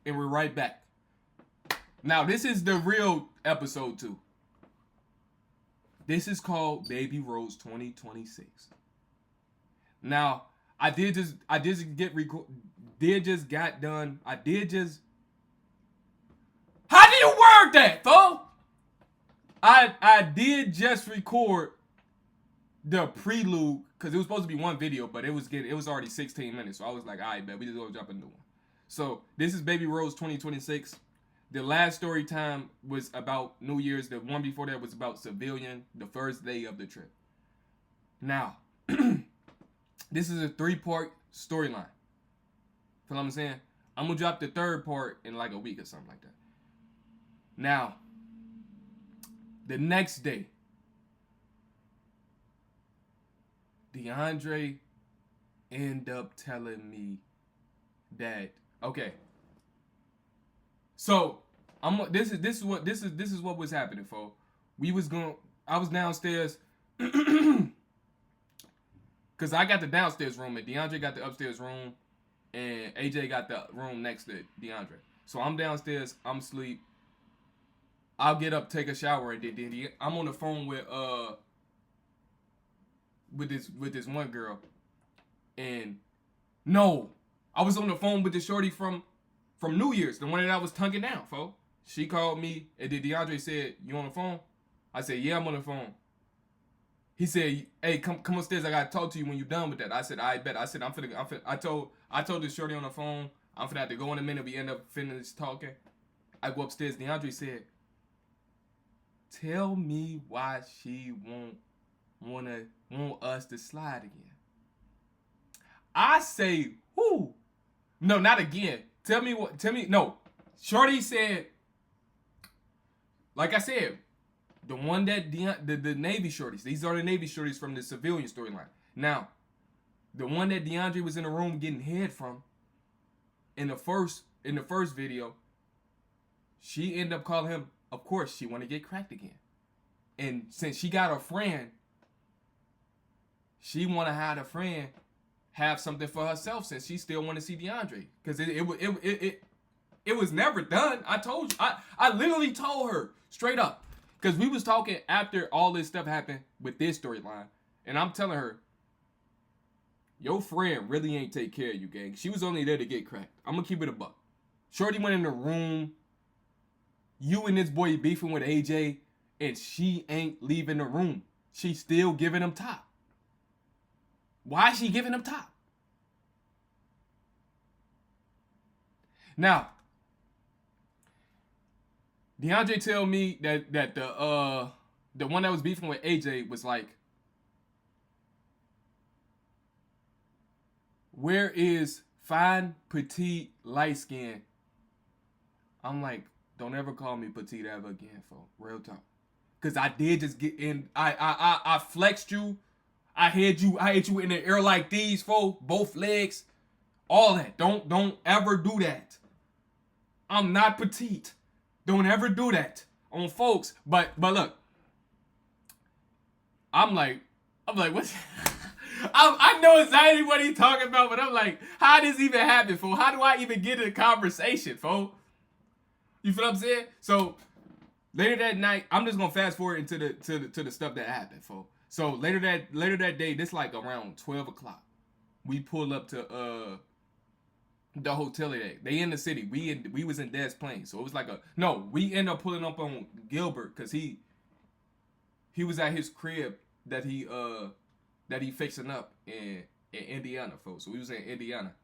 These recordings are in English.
and we're right back. Now, this is the real episode 2. This is called Baby Rhodes 2026. Now, I did just got done. How do you word that, fo? I did just record the prelude because it was supposed to be one video, but it was already 16 minutes. So I was like, all right, bet we just gonna drop a new one. So this is Baby Rhodes 2026. The last story time was about New Year's. The one before that was about civilian, the first day of the trip. Now, this is a 3-part storyline. Feel what I'm saying? I'm gonna drop the 3rd part in like a week or something like that. Now, the next day, DeAndre ended up telling me that, okay. So this is what was happening, folks. I was downstairs because I got the downstairs room and DeAndre got the upstairs room and AJ got the room next to DeAndre. So I'm downstairs, I'm asleep. I'll get up, take a shower, and then I'm on the phone with this one girl, and no, I was on the phone with the shorty from New Year's, the one that I was tonguing down, folks. She called me, and then DeAndre said, "You on the phone?" I said, "Yeah, I'm on the phone." He said, "Hey, come upstairs. I gotta talk to you when you're done with that." I said, "I bet." I said, "I'm finna." I told the shorty on the phone, "I'm finna have to go in a minute." We end up finished talking. I go upstairs. DeAndre said, "Tell me why she want us to slide again." I say, who? No, not again. Tell me. No. Shorty said, like I said, the one that the Navy shorties. These are the Navy shorties from the civilian storyline. Now, the one that DeAndre was in the room getting head from in the first video, she ended up calling him. Of course, she want to get cracked again. And since she got a friend, she want to have a friend have something for herself since she still want to see DeAndre. Because it was never done. I told you. I literally told her straight up. Because we was talking after all this stuff happened with this storyline. And I'm telling her, your friend really ain't take care of you, gang. She was only there to get cracked. I'm going to keep it a buck. Shorty went in the room. You and this boy beefing with AJ, and she ain't leaving the room. She's still giving him top. Why is she giving him top? Now, DeAndre tell me that the one that was beefing with AJ was like, where is fine, petite, light skin? I'm like, don't ever call me petite ever again, folks. Real talk. Cause I did just get in. I flexed you. I hit you in the air like these, folks. Both legs. All that. Don't ever do that. I'm not petite. Don't ever do that on folks. But look. I'm like, what? I know exactly what he's talking about, but I'm like, how does this even happen, folks? How do I even get in a conversation, folks? You feel what I'm saying? So later that night, I'm just gonna fast forward into the stuff that happened, folks. So later that day, this like around 12 o'clock, we pull up to the hotel today. They in the city. We was in Des Plaines, so it was like we end up pulling up on Gilbert because he was at his crib that he fixing up in Indiana, folks. So we was in Indiana.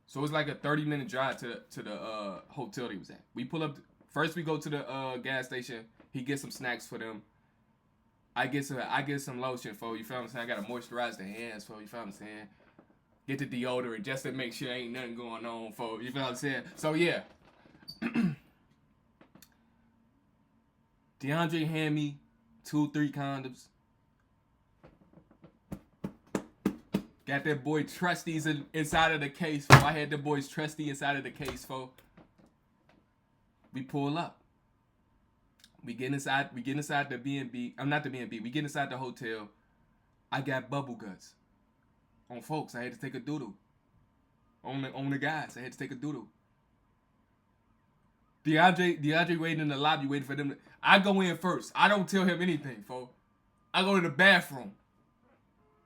So it was like a 30-minute drive to the hotel he was at. We pull up. First we go to the gas station. He gets some snacks for them. I get some lotion for you. Feel what I'm saying? I gotta moisturize the hands for you. Feel what I'm saying? Get the deodorant just to make sure ain't nothing going on for you. Feel what I'm saying? So yeah. DeAndre hand me 2-3 condoms. Got that boy Trusty's inside of the case, fo. I had the boys Trusty inside of the case, fo. We pull up. We get inside the B&B. I'm not the B&B. We get inside the hotel. I got bubble guts. On folks, I had to take a doodle. On the guys, I had to take a doodle. DeAndre waiting in the lobby, waiting for them. I go in first. I don't tell him anything, folks. I go to the bathroom,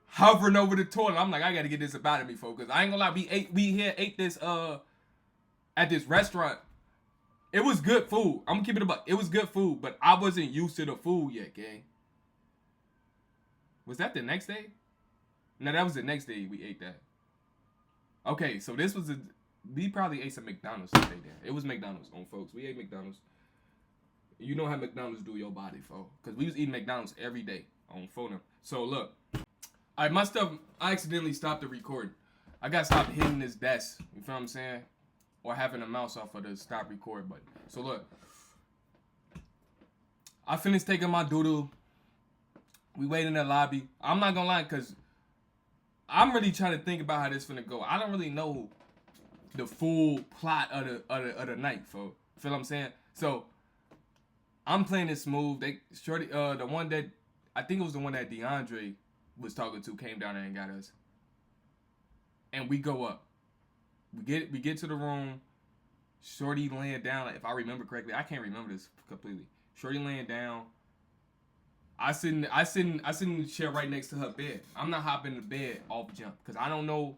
hovering over the toilet. I'm like, I gotta get this up out of me, folks. Cause I ain't gonna lie, we ate this at this restaurant. It was good food. I'm gonna keep it a buck. It was good food, but I wasn't used to the food yet, gang. Was that the next day? No, that was the next day we ate that. Okay, so this was we probably ate some McDonald's that day there. It was McDonald's on folks. We ate McDonald's. You know how McDonald's do your body, folks. Because we was eating McDonald's every day on phone. So look. Alright, my stuff, I accidentally stopped the recording. I got to stop hitting this desk. You feel what I'm saying? Or having a mouse off of the stop record button. So look. I finished taking my doodle. We wait in the lobby. I'm not gonna lie, because I'm really trying to think about how this finna go. I don't really know the full plot of the night, folks. Feel what I'm saying? So I'm playing it smooth. Shorty, the one that I think it was the one that DeAndre was talking to came down there and got us. And we go up. We get to the room. Shorty laying down. If I remember correctly, I can't remember this completely. Shorty laying down. I sit in the chair right next to her bed. I'm not hopping in the bed off jump because I don't know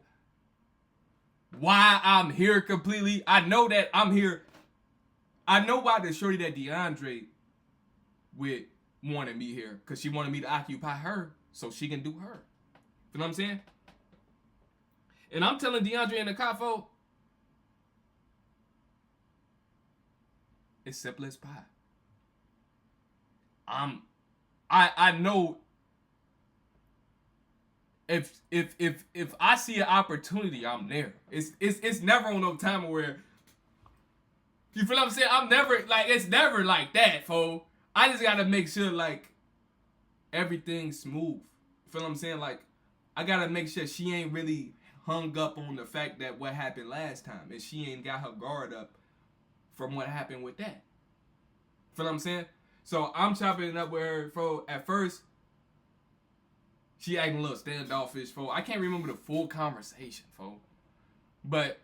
why I'm here completely. I know that I'm here. I know why the shorty that DeAndre with wanted me here because she wanted me to occupy her so she can do her. You know what I'm saying? And I'm telling DeAndre in the CAFO, it's simple as pie. I know if I see an opportunity, I'm there. It's never on no time where you feel what I'm saying? I'm never like it's never like that, fool. I just gotta make sure like everything's smooth. You feel what I'm saying? Like I gotta make sure she ain't really hung up on the fact that what happened last time and she ain't got her guard up from what happened with that. Feel what I'm saying? So I'm chopping it up with her, fool. At first, she acting a little standoffish, fool. I can't remember the full conversation, fool. But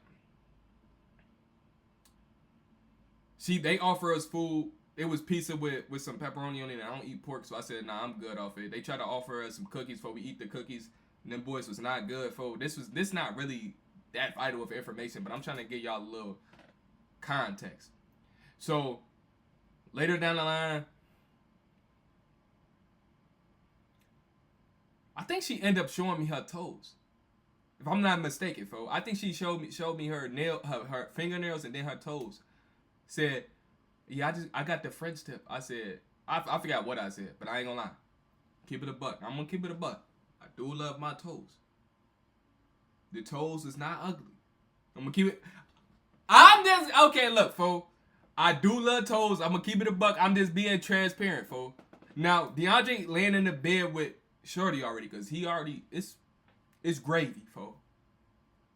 they offer us food. It was pizza with some pepperoni on it. And I don't eat pork, so I said, nah, I'm good off it. They tried to offer us some cookies, fool. We eat the cookies. And them boys was not good, fool. This not really that vital of information, but I'm trying to give y'all a little context. So later down the line, I think she ended up showing me her toes. If I'm not mistaken, fool. I think she showed me her her fingernails and then her toes. Said, yeah, I got the French tip. I said, I forgot what I said, but I ain't gonna lie. Keep it a buck. I'm gonna keep it a buck. I do love my toes. The toes is not ugly. I'm gonna keep it. Okay, look, fool. I do love toes. I'm gonna keep it a buck. I'm just being transparent, fool. Now, DeAndre laying in the bed with Shorty already, cause he already it's gravy, fool.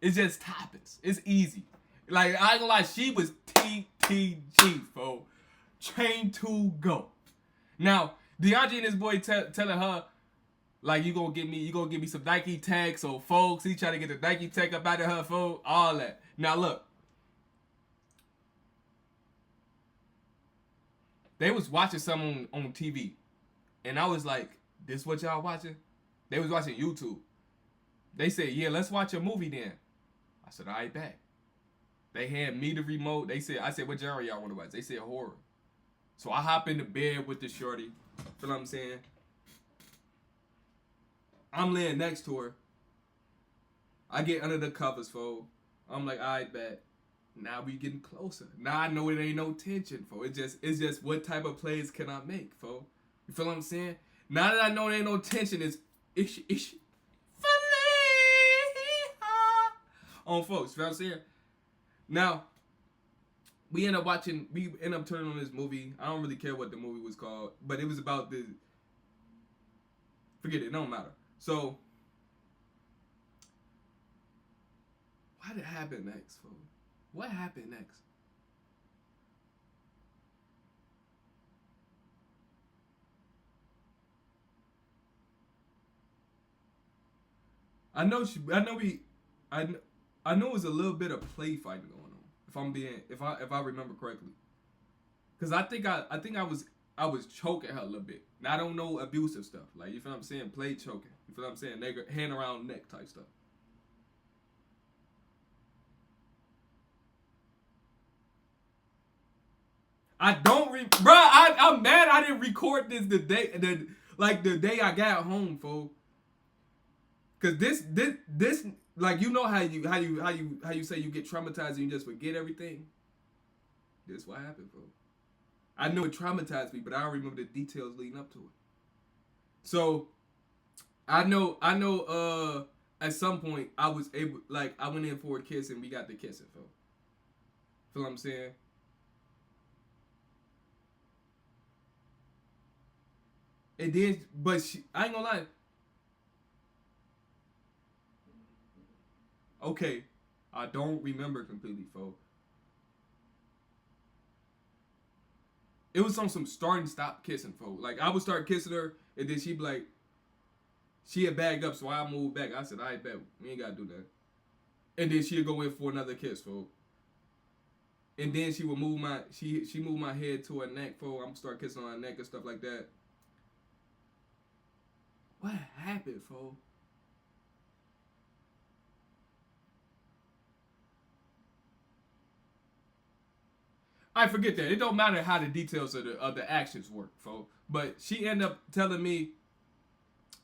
It's just toppings. It's easy. Like I ain't gonna lie, she was TTG, fool. Train to go. Now, DeAndre and his boy telling her, like, you gonna give me some Nike tag, so folks, he trying to get the Nike tag up out of her, fool. All that. Now look. They was watching something on TV. And I was like, this what y'all watching? They was watching YouTube. They said, yeah, let's watch a movie then. I said, all right, back. They had me the remote. I said, what genre y'all want to watch? They said horror. So I hop in the bed with the shorty. Feel what I'm saying? I'm laying next to her. I get under the covers, fool. I'm like, all right, bet. Now we getting closer. Now I know it ain't no tension, fool. It's just what type of plays can I make, fool? You feel what I'm saying? Now that I know there ain't no tension, it's on folks. You know what I'm saying? Now, we end up turning on this movie. I don't really care what the movie was called, but it was about forget it don't matter. So, what happened next, fool? What happened next? I know it was a little bit of play fighting going on. If I remember correctly. Cause I think I was choking her a little bit. Now I don't know abusive stuff. Like you feel what I'm saying? Play choking. You feel what I'm saying? Nigga, hand around neck type stuff. I don't bruh, I'm mad I didn't record this the day I got home, fool. Cause this like you know how you say you get traumatized and you just forget everything? This what happened, fool. I know it traumatized me, but I don't remember the details leading up to it. So I know at some point I was able like I went in for a kiss and we got the kissing, fool. Feel what I'm saying? And then but I ain't gonna lie. Okay. I don't remember completely, fool. It was on some start and stop kissing, fool. Like I would start kissing her and then she'd be like she had bagged up, so I moved back. I said, I bet we ain't gotta do that. And then she'd go in for another kiss, fool. And then she would move she moved my head to her neck, fool. I'm start kissing on her neck and stuff like that. What happened, fool? I forget that. It don't matter how the details of the actions work, fool. But she ended up telling me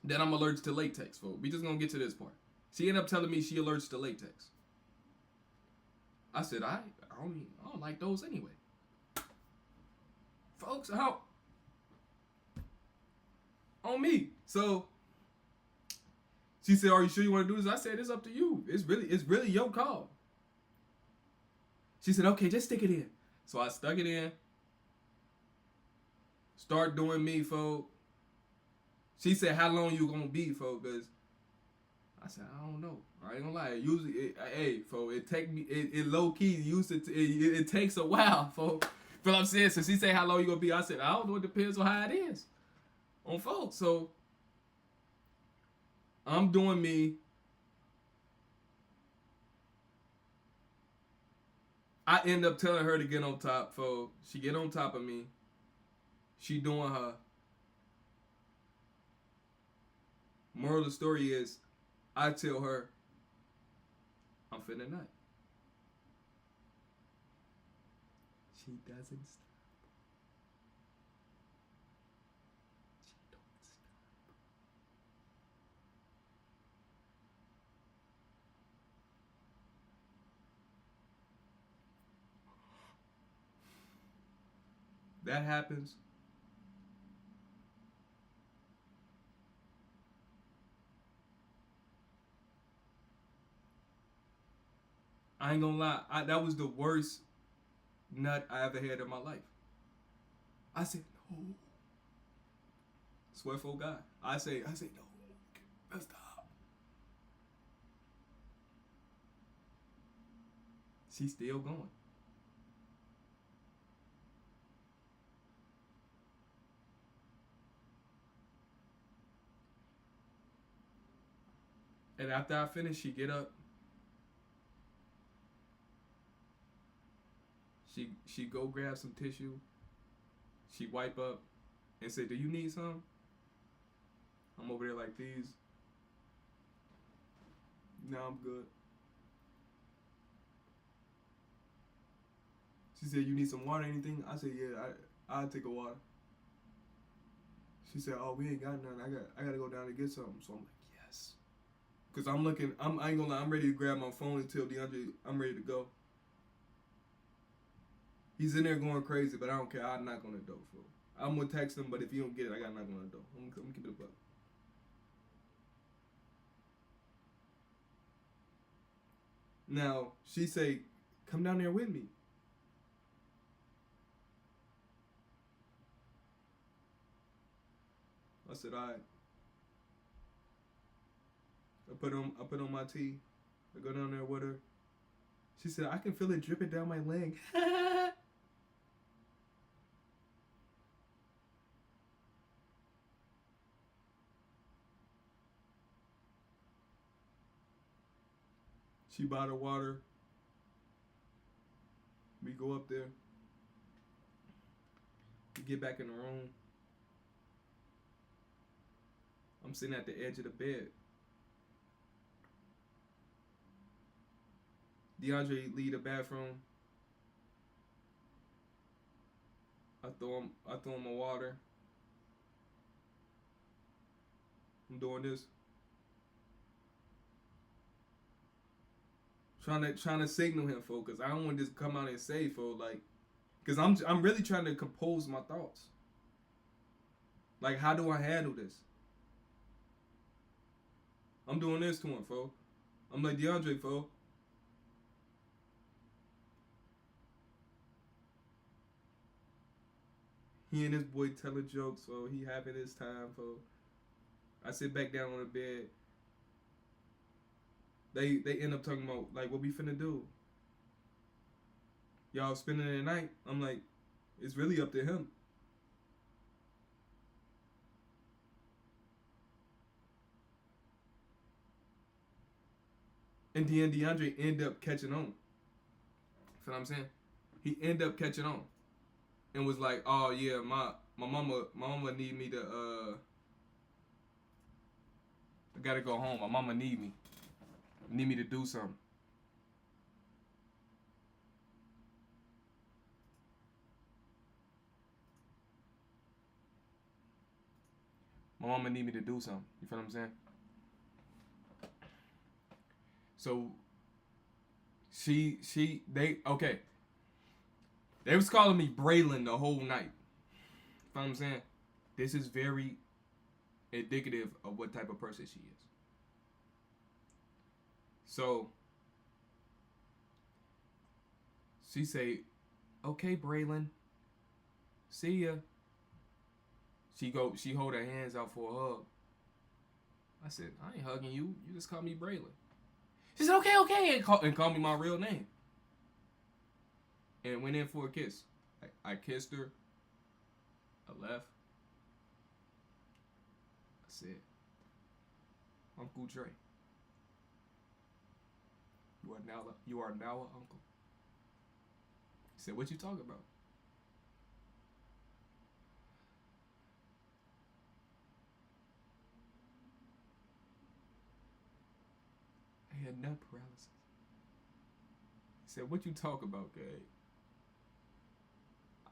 that I'm allergic to latex, fool. We just gonna get to this part. She ended up telling me she allergic to latex. I said, I don't like those anyway. Folks, how on me. So she said, are you sure you want to do this? I said, it's up to you. It's really your call. She said, okay, just stick it in. So I stuck it in. Start doing me, folks. She said, how long you gonna be, folks? Cause I said, I don't know. I ain't gonna lie. Usually, hey, folks, it low key. It takes a while, folks. Feel what I'm saying? So she said, how long you gonna be? I said, I don't know. It depends on how it is. On folks. So I'm doing me. I end up telling her to get on top, folks. She get on top of me. She doing her. Moral of the story is, I tell her, I'm finna nut. She doesn't stop. She don't stop. That happens. I ain't gonna lie. That was the worst nut I ever had in my life. I said, no. Swear for God. I say, no. Let's stop. She's still going. And after I finish, she get up. She go grab some tissue. She wipe up and say, do you need some? I'm over there like these. No, I'm good. She said, you need some water or anything? I said, yeah, I'll take a water. She said, oh, we ain't got none. I gotta go down and get something. So I'm like, yes. Cause I ain't gonna lie, I'm ready to grab my phone and tell DeAndre I'm ready to go. He's in there going crazy, but I don't care. I'm not gonna do it. I'm gonna text him, but if you don't get it, I got not gonna do. I'm gonna keep it a buck. Now she say, come down there with me. I said, all right. I put on my tee. I go down there with her. She said, I can feel it dripping down my leg. She bought her water. We go up there. get back in the room. I'm sitting at the edge of the bed. DeAndre leave the bathroom. I throw him my water. I'm doing this. Trying to signal him, folks, because I don't want to just come out and say, folks, like, because I'm really trying to compose my thoughts. Like, how do I handle this? I'm doing this to him, folks. I'm like, DeAndre, folks. He and his boy telling jokes, so he having his time, folks. I sit back down on the bed. They end up talking about, like, what we finna do. Y'all spending the night? I'm like, it's really up to him. And then DeAndre end up catching on. You know what I'm saying? He end up catching on. And was like, oh yeah, my mama need me to I gotta go home. My mama need me to do something. My mama need me to do something. You feel what I'm saying? So they was calling me Braylon the whole night. You know what I'm saying? This is very indicative of what type of person she is. So she say, okay, Braylon, see ya. She hold her hands out for a hug. I said, I ain't hugging you. You just call me Braylon. She said, okay, and call me my real name. And went in for a kiss. I kissed her. I left. I said, Uncle Dre, you are now an uncle. He said, what you talking about? I had nut paralysis. He said, what you talk about, Gabe?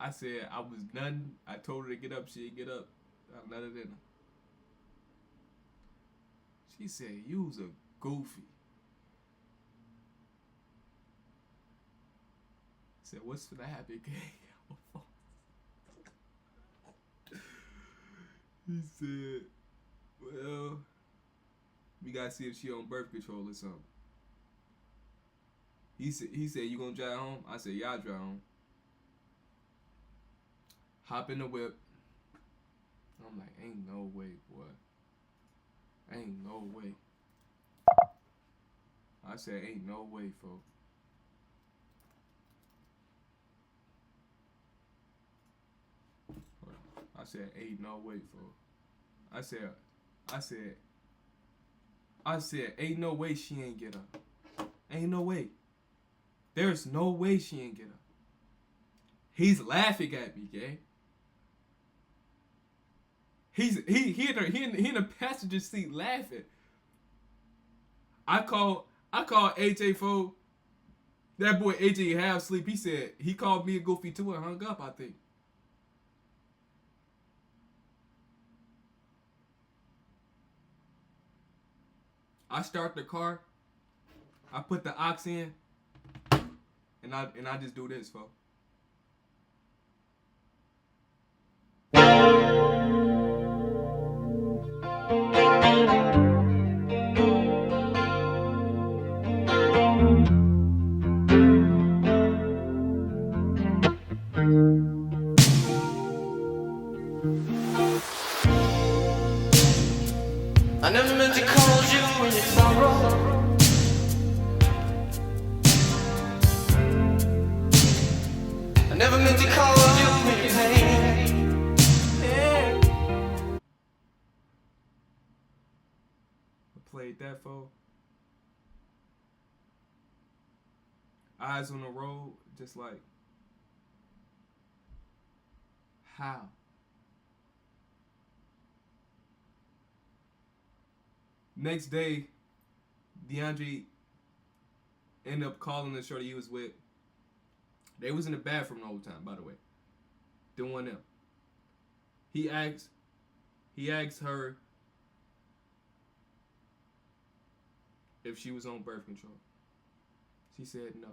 I said, I was none. I told her to get up. She didn't get up. I'm none of dinner. She said, you was a goofy. I said, what's for the happy, Gabe? He said, well, we gotta see if she on birth control or something. He said, you gonna drive home? I said, yeah, I'll drive home. Hop in the whip. I'm like, ain't no way, boy. Ain't no way. I said, ain't no way, folks. I said, ain't no way, folks. I said, ain't no way she ain't get up. Ain't no way. There's no way she ain't get up. He's laughing at me, gang. He in the passenger seat laughing. I called AJ for that boy AJ half sleep. He said he called me a goofy too and hung up, I think. I start the car. I put the aux in, and I just do this, folks. I never meant to call you in your sorrow. I never meant to call you in your pain. Yeah. I played that for. Eyes on the road, just like, How? Next day, DeAndre ended up calling the shorty he was with. They was in the bathroom the whole time, by the way. Doing them. He asked her if she was on birth control. She said no.